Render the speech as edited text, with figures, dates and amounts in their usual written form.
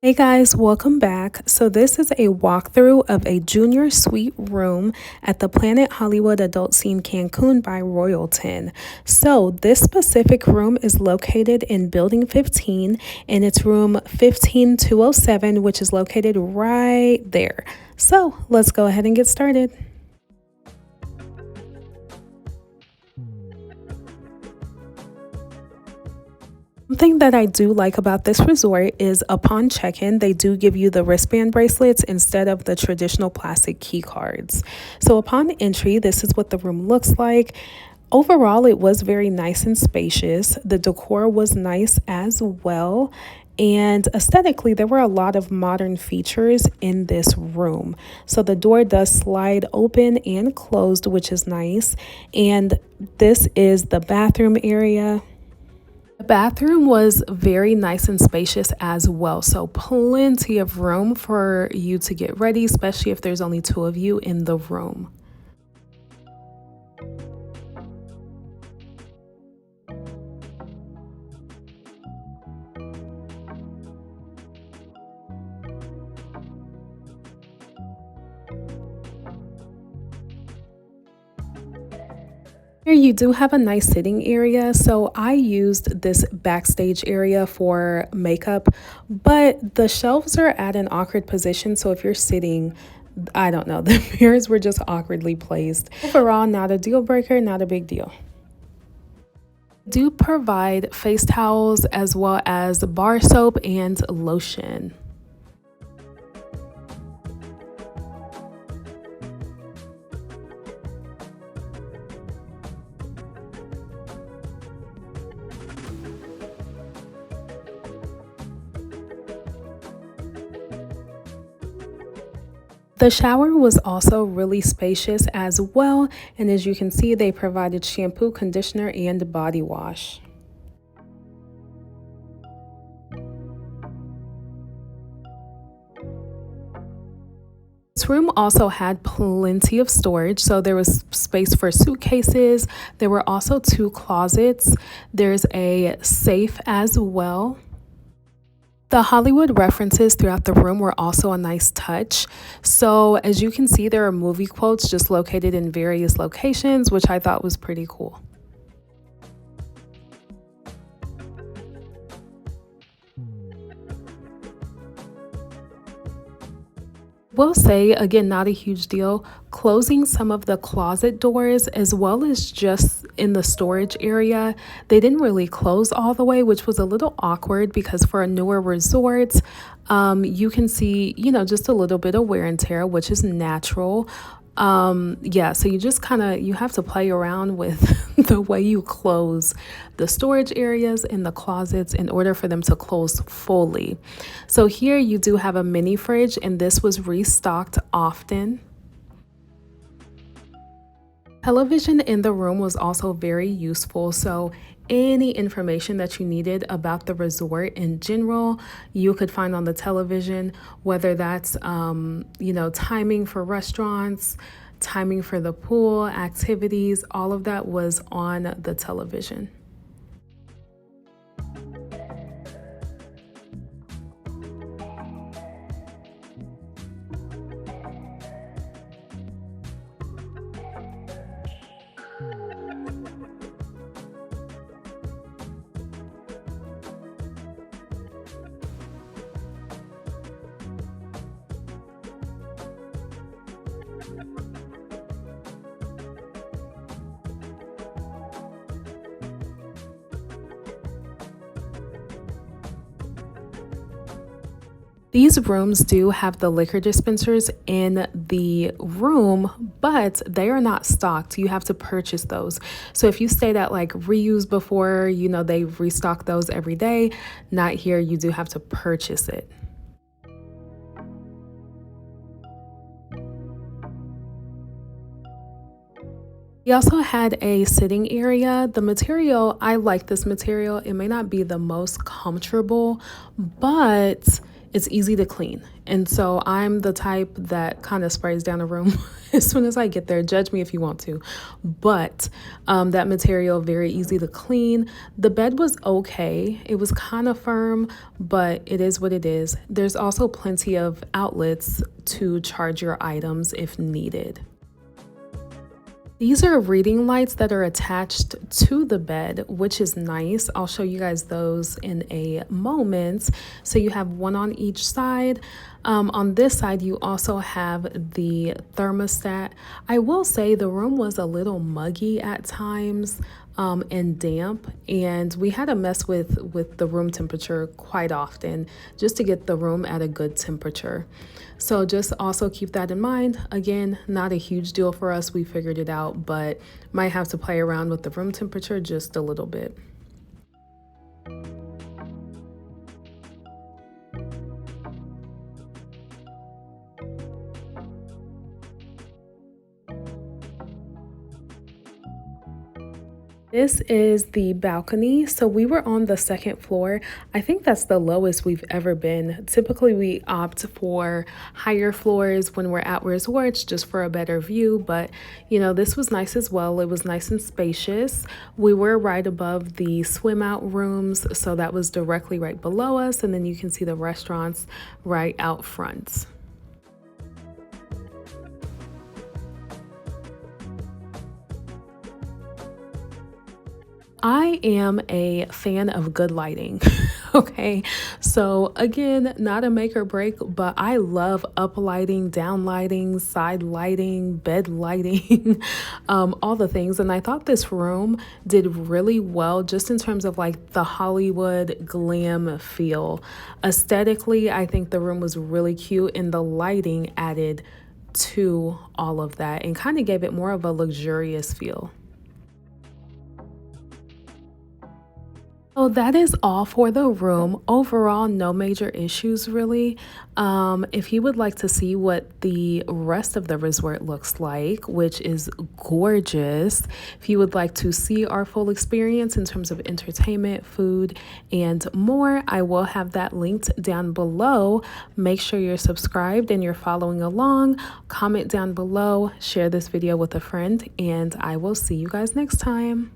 Hey guys, welcome back. So this is a walkthrough of a junior suite room at the Planet Hollywood Adult Scene Cancun by Royalton. So this specific room is located in Building 15 and it's room 15207, which is located right there. So let's go ahead and get started. Something that I do like about this resort is upon check-in, they do give you the wristband bracelets instead of the traditional plastic key cards. So upon entry, this is what the room looks like. Overall, it was very nice and spacious. The decor was nice as well. And aesthetically, there were a lot of modern features in this room. So the door does slide open and closed, which is nice. And this is the bathroom area. The bathroom was very nice and spacious as well, so plenty of room for you to get ready, especially if there's only two of you in the room. Here you do have a nice sitting area, so I used this backstage area for makeup, but the shelves are at an awkward position, so if you're sitting, I don't know, the mirrors were just awkwardly placed. Overall, not a deal breaker, not a big deal. Do provide face towels as well as bar soap and lotion. The shower was also really spacious as well, and as you can see, they provided shampoo, conditioner, and body wash. This room also had plenty of storage, so there was space for suitcases. There were also two closets. There's a safe as well. The Hollywood references throughout the room were also a nice touch. So as you can see, there are movie quotes just located in various locations, which I thought was pretty cool. Will say, again, not a huge deal, closing some of the closet doors as well as just in the storage area. They didn't really close all the way, which was a little awkward because for a newer resort, you can see, just a little bit of wear and tear, which is natural. Yeah, so you just you have to play around with the way you close the storage areas in the closets in order for them to close fully. So here you do have a mini fridge, and this was restocked often. Television in the room was also very useful, so any information that you needed about the resort in general, you could find on the television, whether that's, timing for restaurants, timing for the pool, activities, all of that was on the television. These rooms do have the liquor dispensers in the room, but they are not stocked. You have to purchase those. So if you stayed at like Reuse before, they restock those every day. Not here, you do have to purchase it. We also had a sitting area. The material, I like this material. It may not be the most comfortable, but it's easy to clean. And so I'm the type that kind of sprays down a room as soon as I get there. Judge me if you want to. But that material, very easy to clean. The bed was okay. It was kind of firm, but it is what it is. There's also plenty of outlets to charge your items if needed. These are reading lights that are attached to the bed, which is nice. I'll show you guys those in a moment. So you have one on each side. On this side, you also have the thermostat. I will say the room was a little muggy at times and damp, and we had to mess with the room temperature quite often just to get the room at a good temperature. So just also keep that in mind. Again, not a huge deal for us. We figured it out, but might have to play around with the room temperature just a little bit. This is the balcony. So we were on the second floor. I think that's the lowest we've ever been. Typically we opt for higher floors when we're at resorts just for a better view, but you know, this was nice as well. It was nice and spacious. We were right above the swim out rooms, so that was directly right below us, and then you can see the restaurants right out front. I am a fan of good lighting. Okay, so again, not a make or break, but I love up lighting, down lighting, side lighting, bed lighting, all the things. And I thought this room did really well just in terms of like the Hollywood glam feel. Aesthetically, I think the room was really cute, and the lighting added to all of that and kind of gave it more of a luxurious feel. So that is all for the room. Overall, no major issues really. If you would like to see what the rest of the resort looks like, which is gorgeous, if you would like to see our full experience in terms of entertainment, food, and more, I will have that linked down below. Make sure you're subscribed and you're following along. Comment down below, share this video with a friend, and I will see you guys next time.